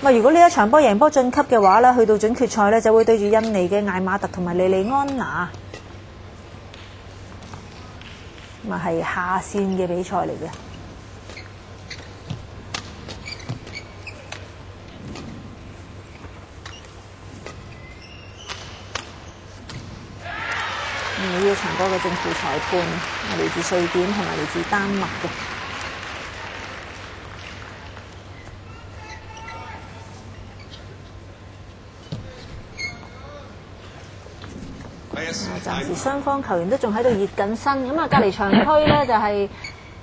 咁如果呢一場波贏波晉級嘅話咧，去到準決賽咧就會對住印尼嘅艾馬特同埋莉莉安娜，咁係下線嘅比賽嚟嘅。呢一場波嘅正副裁判係嚟自瑞典同埋嚟自丹麥嘅。暫時雙方球員都仲喺度熱緊身，咁隔離場區咧就係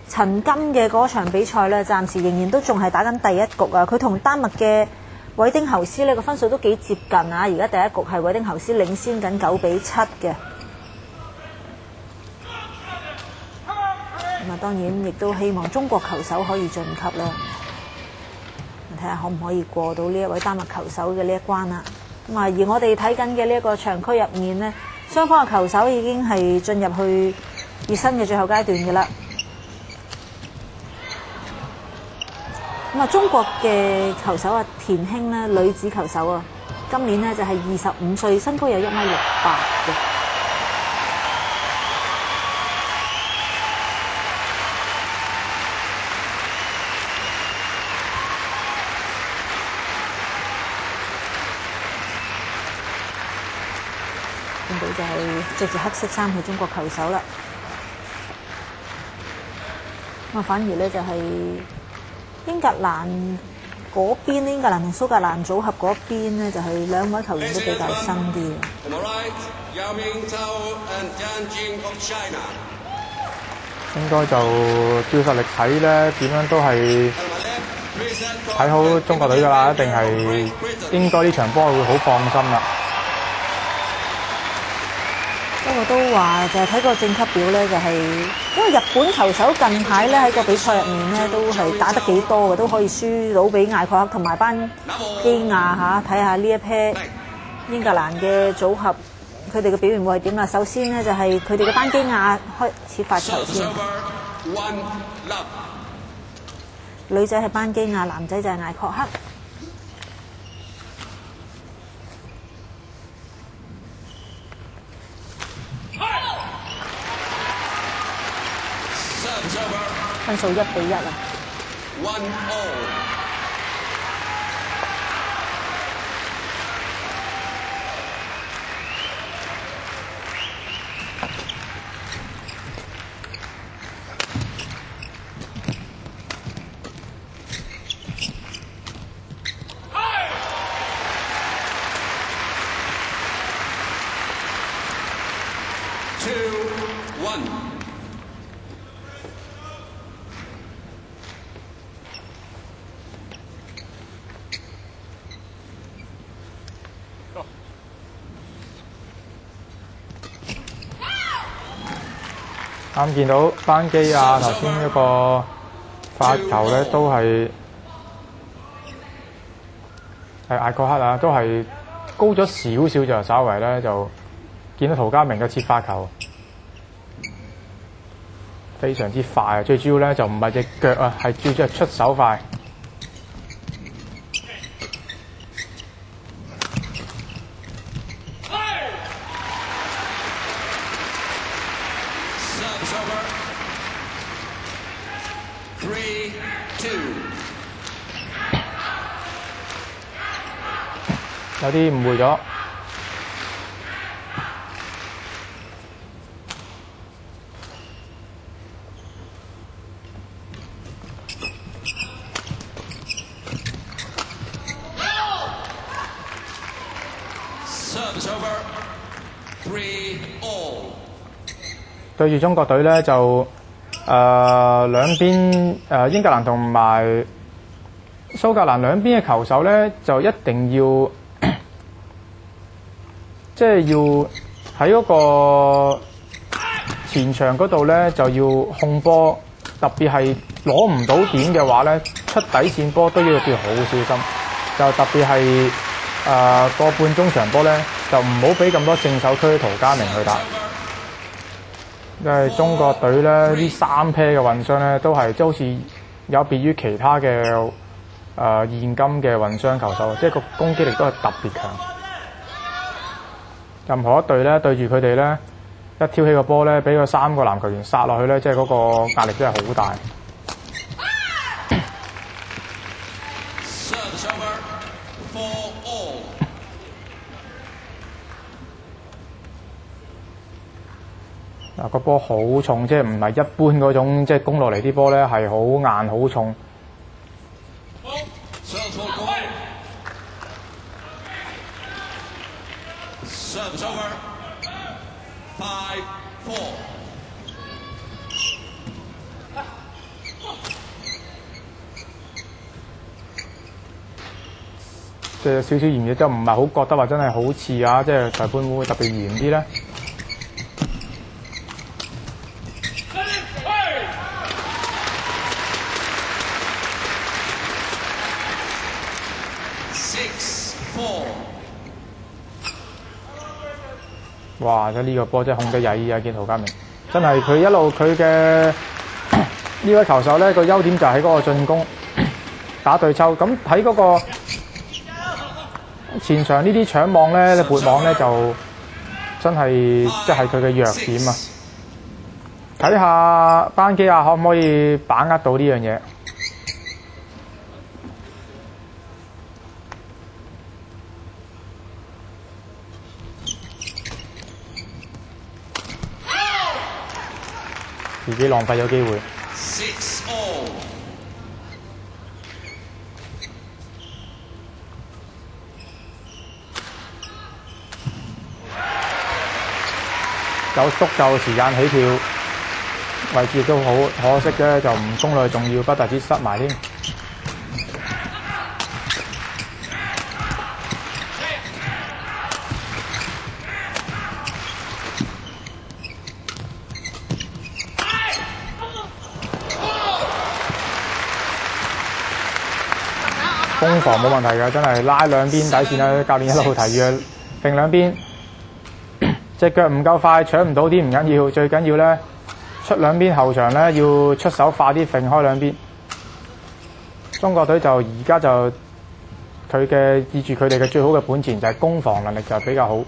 陳金嘅嗰場比賽咧，暫時仍然都仲係打緊第一局啊！佢同丹麥嘅韋丁侯斯呢個分數都幾接近啊！而家第一局係韋丁侯斯領先緊9-7嘅。咁當然亦都希望中國球手可以晉級啦。睇下可唔可以過到呢一位丹麥球手嘅呢一關啦。咁而我哋睇緊嘅呢一個場區入面呢，雙方嘅球手已經係進入去熱身嘅最後階段嘅啦。咁中國嘅球手田興呢，女子球手啊，今年呢就係25歲，身高有1.68米嘅。見到就係着住黑色衫嘅中國球手啦。咁反而呢就係英格蘭嗰邊，英格蘭同蘇格蘭組合嗰邊呢，就係兩位球員都比較新啲嘅。應該就照實力睇咧，點樣都係睇好中國隊㗎啦，一定係應該呢場波會好放心啦。不過都話就係睇個晉級表咧，就係因為日本球手近排咧喺個比賽入面咧都係打得幾多嘅，都可以輸到俾艾蓋克同埋班基亞嚇。睇下呢一 pair 英格蘭嘅組合，佢哋嘅表現會係點啦？首先呢，就係佢哋嘅班基亞開始發球先，女仔係班基亞，男仔就係艾蓋克。分數1-1啊。啱見到班基亞頭先嗰個發球咧，都係艾蓋克啊，都係高咗少少就稍為咧就見到陶家明嘅切發球非常之快啊！最主要咧就唔係隻腳啊，係主要係出手快。有啲誤會咗。對住中國隊咧就兩邊英格蘭同埋蘇格蘭兩邊嘅球手咧就一定要即係要喺嗰個前場嗰度咧就要控波，特別係攞唔到點嘅話咧，出底線波都要好小心。就特別係個半中場波咧，就唔好俾咁多正手區陶家明去打。因為中國隊咧呢3pair嘅混雙咧都係即係好似有別於其他嘅現今嘅混雙球手，即係個攻擊力都係特別強。任何一隊咧對住佢哋咧，一挑起個波咧，俾個3個籃球員殺落去咧，即係嗰個壓力真係好大。嗱，個波好重，即係唔係一般嗰種，即係攻落嚟啲波咧係好硬好重。即係少少嚴嘅，就唔係好覺得話真係好似啊！即係裁判會唔會特別嚴啲咧？哇！即係呢個波真係控得曳啊！見陶家明真係佢一路佢嘅呢位球手咧個優點就係喺嗰個進攻打對抽。咁喺嗰個前場呢啲搶網咧、撥網咧就真係即係佢嘅弱點啊！睇下班基亞可唔可以把握到呢樣嘢？自己浪費咗機會。有足夠時間起跳，位置都好可惜嘅，就唔攻落去，仲要不特止失埋添。攻防冇問題嘅，真係拉兩邊底線啦！教練一路提議揈兩邊。隻腳唔夠快，搶唔到啲唔緊要，最緊要咧出兩邊後場咧要出手快啲，揈開兩邊。中國隊就而家就佢嘅記住佢哋嘅最好嘅本錢就係攻防能力就比較好。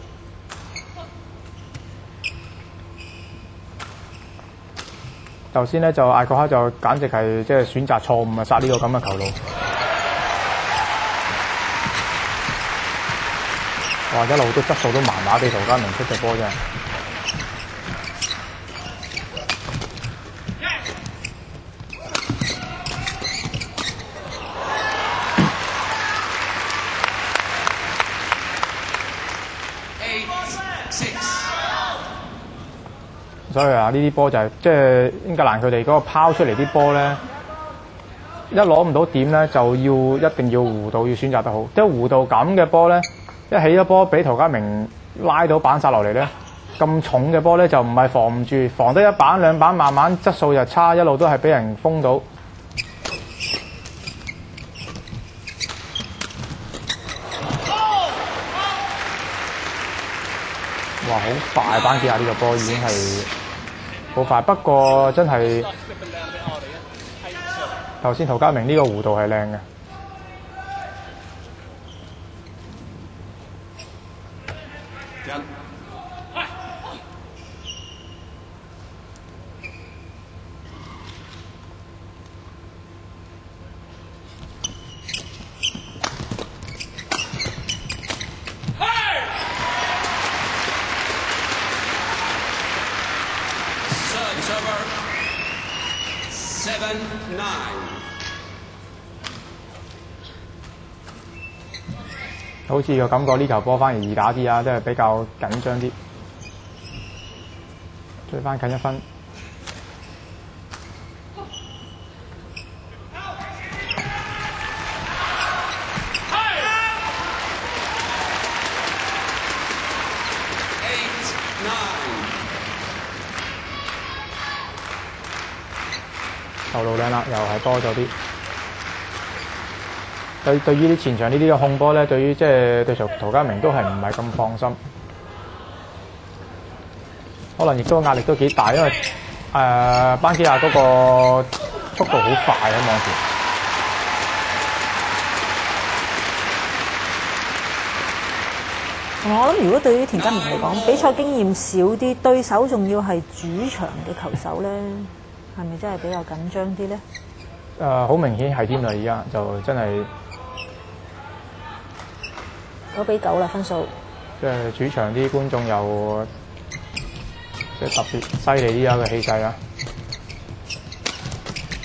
頭先咧就艾國克就簡直係即係選擇錯誤啊，殺呢個咁嘅球路。哇！一路都質素都麻麻地，陶家明出嘅波真係。所以啊，呢啲波就係即係英格蘭佢哋嗰個拋出嚟啲波咧，一攞唔到點咧，就要一定要弧度要選擇得好。即係弧度咁嘅波咧。一起咗波俾陶家明拉到板殺落嚟咧，咁重嘅波咧就唔係防唔住，防得一板兩板，慢慢質素就差，一路都係俾人封到。哇！好快，班基亞呢個波已經係好快，不過真係頭先陶家明呢個弧度係靚嘅。好似個感覺呢球波反而易打啲啊，即係比較緊張啲，追翻近一分。球路靚啦，又係多咗啲。對於啲前場呢啲嘅控波咧，對於即係對陶家明都係唔係咁放心，可能亦都壓力都幾大，因為班基亞嗰個速度好快啊，望住。我諗如果對於田家明嚟講，比賽經驗少啲，對手仲要係主場嘅球手咧，係咪真係比較緊張啲咧？好明顯係添啦，而家就真係9-9啦分數。即係主場啲觀眾又即係特別犀利啲啊嘅氣勢啊！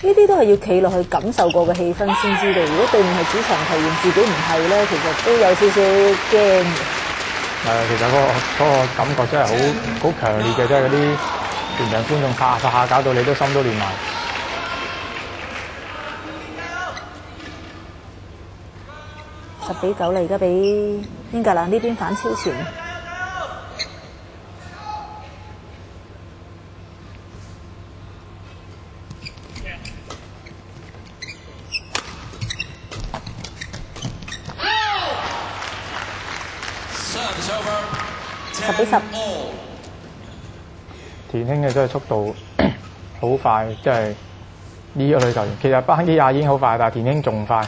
呢啲都係要企落去感受過嘅氣氛先知道。如果對面係主場球員，自己唔係咧，其實都有少少驚嘅。其實嗰個感覺真係好強烈嘅，即係嗰啲全場觀眾拍下搞到你都心都亂埋。10-9啦，而家俾英格蘭呢邊反超前。10-10。田興嘅真係速度好快，即係呢個女球員。其實班基亞已經好快，但係田興仲快。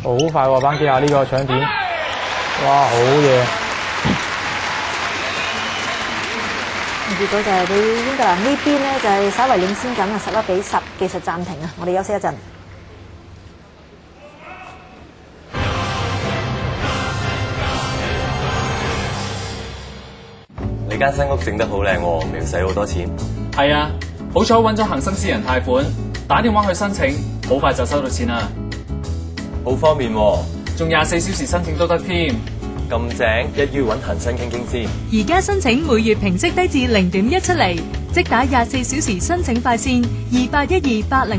好快喎！班基亞呢個搶點，哇，好嘢！結果就係俾英格蘭呢邊咧，就係稍為領先緊啊，11-10，技術暫停啊！我哋休息一陣。你間新屋整得好靚喎，未使好多錢。係啊，好彩揾咗恒生私人貸款，打電話去申請，好快就收到錢啦。好方便喎，仲24小時申請都得添。咁正，一於揾恒生傾傾先。而家申請每月平息低至0.17厘，即打24小時申請快線281280。